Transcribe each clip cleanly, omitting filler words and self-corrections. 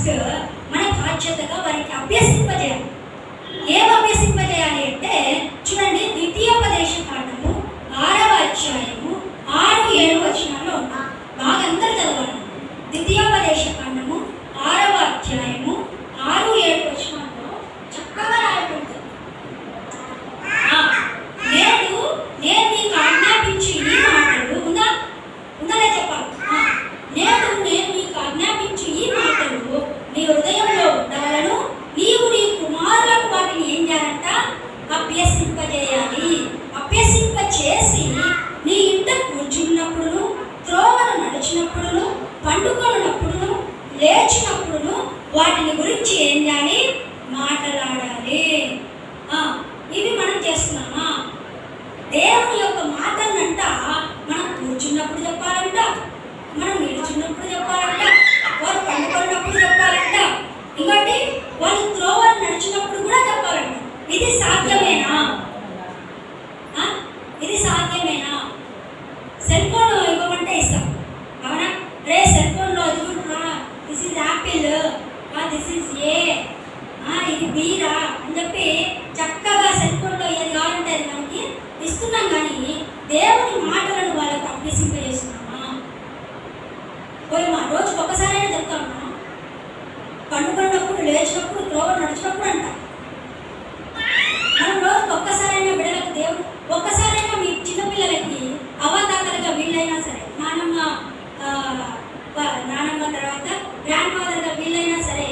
First మన బాధ్యతగా వారికి అభ్యసింపజేయాలి. ఏం అభ్యసింపజేయాలి అంటే చూడండి, ద్వితీయోపదేశ కాండము 6వ అధ్యాయము 6-7 వచనాల్లో ఉన్నాయి. బాగా అందరూ చదవాలి. ద్వితీయోపదేశ కాండము 6వ అధ్యాయము 6-7 వచనాల్లో చక్కగా రాయబడుతుంది. నేను నీకు ఆజ్ఞాపించి ఈ మాటలు ఉందనే చెప్పాలి. నేను నీకు ఆజ్ఞాపించి ఈ మాటలు నీ హృదయంలో ఉండాలను, నీవు నీ కుమారులకు వాటిని ఏం చేయాలంట? అభ్యసింపజేయాలి. అభ్యసింపచేసి నీ ఇంట కూర్చున్నప్పుడు, త్రోవను నడిచినప్పుడు, పండుకొన్నప్పుడు, లేచినప్పుడు వాటిని గురించి ఏం చేయాలి? మాట్లాడాలి. ఇవి మనం చేస్తున్నామా? దేవుని యొక్క మాటలంట మనం కూర్చున్నప్పుడు చెప్పాలంట, మనం నిలుచున్నప్పుడు చెప్పాలంట, వారు పండుకున్నప్పుడు చెప్పాలంట, ఇంకోటి వాళ్ళు త్రోవలు నడిచినప్పుడు కూడా చెప్పాలంట. ఇది సాధ్యమేనా? ఇది సాధ్యమేనా? సెల్ ఫోన్ ఇవ్వమంటే ఇస్తాం, అవునా? రే సెల్ ఫోన్లో this is Apple, this is a, ఇది బీరా అని చెప్పి చక్కగా సెల్ ఫోన్లో ఏది కావాలంటే అది మనకి ఇస్తున్నాం. కానీ దేవుని మాటలను వాళ్ళకు అభ్యసింపజేస్తున్నామా? పోయి మా రోజుకి ఒక్కసారైనా చెప్తామా? పండుకున్నప్పుడు, లేచినప్పుడు, త్రోవ నడిచినప్పుడు అంట. మనం రోజుకి ఒక్కసారైనా బిడ్డలకు దేవుడు, ఒక్కసారైనా మీ చిన్నపిల్లలకి అవతాతలుగా వీళ్ళైనా సరే, నానమ్మ తర్వాత గ్రాండ్ ఫాదర్గా వీళ్ళైనా సరే,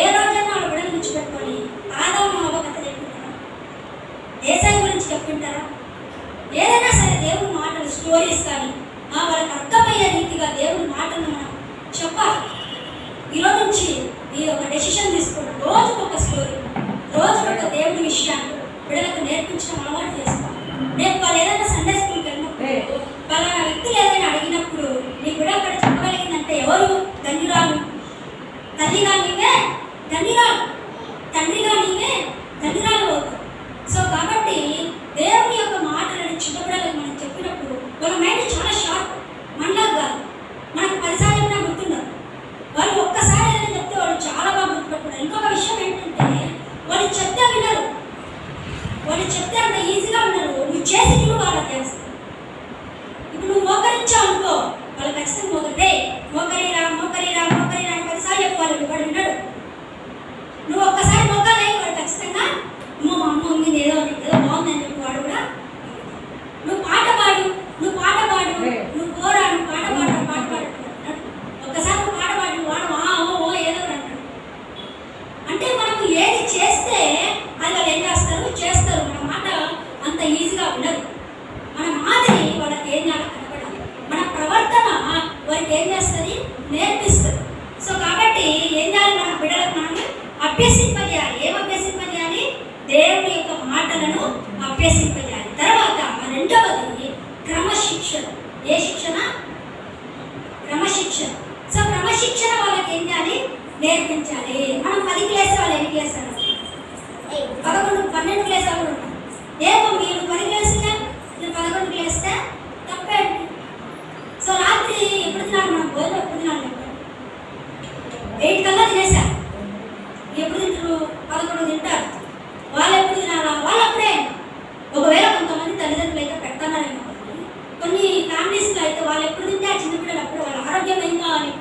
ఏ రోజైనా వాళ్ళ బిడ్డల నుంచి పెట్టుకొని ఆదాము అవ్వ కథ చెప్పింటారా? ఏసాయి గురించి చెప్పింటారా? ఏదైనా సరే దేవుని మాటలు, స్టోరీస్ కానీ వాళ్ళకి అర్థమయ్యే రీతిగా దేవుని మాటలు మనం చెప్పాలి. ఈరోజు నుంచి ఈ ఒక డెసిషన్ తీసుకోండి. రోజుకు ఒక స్టోరీ, రోజుకు ఒక దేవుని విషయాన్ని బిడ్డలకు నేర్పించడం అలవాటు చేస్తాం. నేను వాళ్ళు ఏదైనా సండే స్కూల్కి వెళ్ళినప్పుడు పలానా వ్యక్తులు ఏదైనా అడిగినప్పుడు నీ బిడ్డ అక్కడ చెప్పగలిగిందంటే ఎవరు? ధన్యురాలు. తల్లిగా నీవే ధన్యురాలు, తండ్రిగా నీవే ధన్యురాలు అవుతావు. సో కాబట్టి దేవుని యొక్క మాటలను చిన్నపిల్లలకు మనం చెప్పినప్పుడు వాళ్ళ మైండ్ చాలా షార్ప్. మనలా కాదు, మనకు 10 సార్లు గుర్తున్నారు. వాళ్ళు ఒక్కసారి ఏదైనా చెప్తే వాళ్ళు చాలా బాగా గుర్తుపెట్టుకున్నారు. ఇంకొక విషయం ఏంటంటే వాళ్ళు చెప్తే వినరు, వాళ్ళు చెప్తే అంత ఈజీగా వినరు. నువ్వు చేసి నువ్వు వాళ్ళకి చేస్తావు. ఇప్పుడు నువ్వు మోకరించావు అనుకో, వాళ్ళు ఖచ్చితంగా మోకరిరా మోకరిరా మోకరిరా అని 10 సార్లు చెప్పాలి. వాడు వినడు. నువ్వు ఒక్కసారి మోకాలే వాడు ఖచ్చితంగా మా అమ్మ ఉంది ఏదో బాగుందని చెప్పి వాడు కూడా. నువ్వు పాట పాడు, నువ్వు కోరా, నువ్వు పాట పాడు. ఒక్కసారి నువ్వు పాట పాడు, వాడు ఏదో అంటాడు. అంటే మనకు ఏది చేస్తే అది వాళ్ళు ఏం చేస్తారు. మన మాట అంత ఈజీగా ఉండదు. మన మాదిరి వాళ్ళకి ఏం కనపడాలి, మన ప్రవర్తన వారికి ఏం చేస్తుంది? నేర్పిస్తుంది. సో కాబట్టి ఏం చేయాలి? మన బిడ్డలకు మనం అభ్యసింపజేయాలి. ఏం అభ్యసింపజేయాలి? దేవుని యొక్క మాటలను అభ్యసింపజేయాలి. తర్వాత రెండవది క్రమశిక్షణ. ఏ శిక్షణ? క్రమశిక్షణ. సో క్రమశిక్షణ వాళ్ళకి ఏం చేయాలి? నేర్పించాలి. మనం 10 క్లాస్ వాళ్ళు ఎన్ని క్లాస్ 11, 12 క్లాస్ వాళ్ళు ఉంటాం. ఏమో మీరు 10 క్లాసుగా 11 క్లాస్తే తప్పేంటి? సో రాత్రి ఎప్పుడు తినాలి? మనం భోజనం ఎప్పుడు తినాలి? 8 కల్లా తినేసా. ఎప్పుడు తింటారు? 11 తింటారు. వాళ్ళు ఎప్పుడు తినాలా? వాళ్ళు అప్పుడే. ఒకవేళ కొంతమంది తల్లిదండ్రులు అయితే పెడతారేమో, కొన్ని ఫ్యామిలీస్లో అయితే వాళ్ళు ఎప్పుడు తింటే ఆ చిన్నపిల్లలు అప్పుడు వాళ్ళ ఆరోగ్యమైందా అని.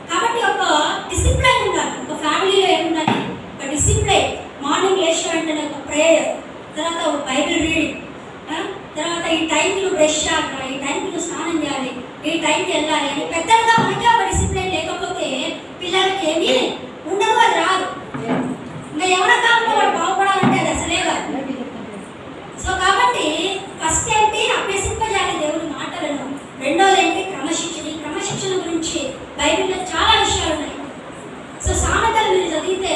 కాబట్టి ఒక డిసిప్లైన్ ఉండాలి. ఒక ఫ్యామిలీలో ఏముండాలి? ఒక డిసిప్లైన్. మార్నింగ్ లేచిన వెంటనే ఒక ప్రేయర్, తర్వాత ఒక బైబిల్ రీడింగ్, తర్వాత ఈ టైంకి నువ్వు బ్రష్ చేయాలి, ఈ టైంకి నువ్వు స్నానం చేయాలి, ఈ టైంకి వెళ్ళాలి అని పెద్దగా మనకే ఒక డిసిప్లైన్ లేకపోతే పిల్లలకి ఏమీ ఉండదు, అది రాదు. ఇంకా ఎవరి కాలంలో వాడు బాగుపడాలంటే అది అసలే కాదు. సో కాబట్టి ఫస్ట్ ఏంటి? అభ్యసింపజేయాలి దేవుని మాటలను. రెండోది ఏంటి? క్రమశిక్షణ. ఈ క్రమశిక్షణ గురించి బైబిల్లో చాలా విషయాలు ఉన్నాయి. సో సామెతలు మీరు చదివితే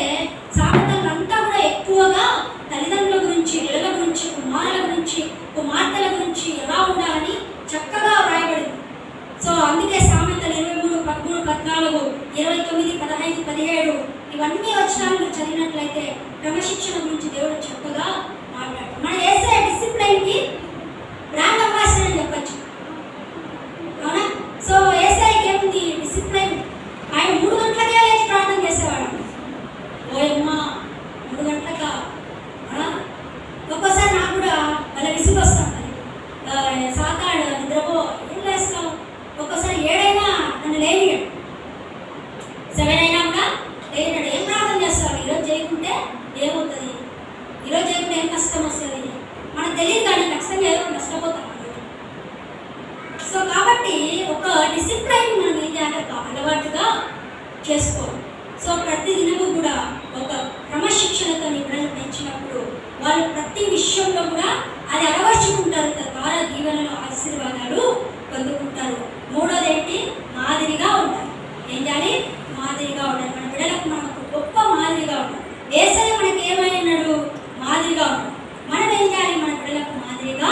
సామెతలు అంతా కూడా ఎక్కువగా తల్లిదండ్రుల గురించి, పిల్లల గురించి, కుమారుల గురించి, కుమార్తెల గురించి ఎలా ఉండాలని చక్కగా వ్రాయబడింది. సో అందుకే సామెతలు 23, 13, 14, 29, 15, 17 ఇవన్నీ వచనాలు చదివినట్లయితే క్రమశిక్షణ గురించి దేవుడు చక్కగా మాట్లాడు. మన యేసయ్య డిసిప్లైన్కి బ్రాండ్ అంబాసిడర్ అని చెప్పచ్చు, అవునా? సో యేసయ్యకి ఏముంది? డిసిప్లైన్. ఆయన 3 గంటలకే లేచి ఈరోజు చేయకుండా ఏం కష్టం వస్తుంది మనకు తెలియదు, కానీ ఖచ్చితంగా ఏదో నష్టపోతాం. సో కాబట్టి ఒక డిసిప్లైన్ మనం ఏం చేయాలి, అలవాటుగా చేసుకోవాలి. సో ప్రతి దినము కూడా ఒక క్రమశిక్షణతో నిపుణులు పెంచినప్పుడు వాళ్ళు ప్రతి విషయంలో కూడా అది అలవర్చుకుంటారు, తద్వారా దీవెనలు ఆశీర్వాదాలు పొందుకుంటారు. మూడోది ఏంటి, మాదిరిగా ఉండాలి. ఏం చేయాలి, మాదిరిగా ఉండాలి. మన బిడ్డలకు మనకు గొప్ప మాదిరిగా ఉండాలి. యేసయ్య మనకి ఏమైనాడు, మాదిరిగా ఉండాలి. మనం ఏం చేయాలి, మన బిడ్డలకు మాదిరిగా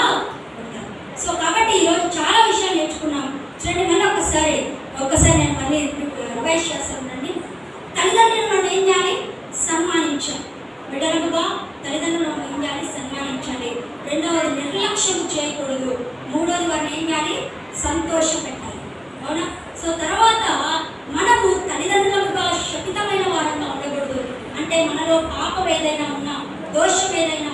ఉండాలి. సో కాబట్టి ఈరోజు చాలా విషయాలు నేర్చుకున్నాం. చూడండి, మళ్ళీ ఒక్కసారి నేను మళ్ళీ రివైజ్ చేస్తానండి. తల్లిదండ్రులను మనం ఏం చేయాలి, సన్మానించాలి. బిడ్డలుగా తల్లిదండ్రులను మనం ఏం చేయాలి, సన్మానించాలి. రెండవది, నిర్లక్ష్యం చేయకూడదు. మూడవది, వారిని ఏం చేయాలి, సంతోష పెట్టాలి. అవునా? సో తర్వాత మనము తల్లిదండ్రులుగా శపితమైన వారంగా ఉండకూడదు. అంటే మనలో పాపం ఏదైనా ఉన్నా, దోషం ఏదైనా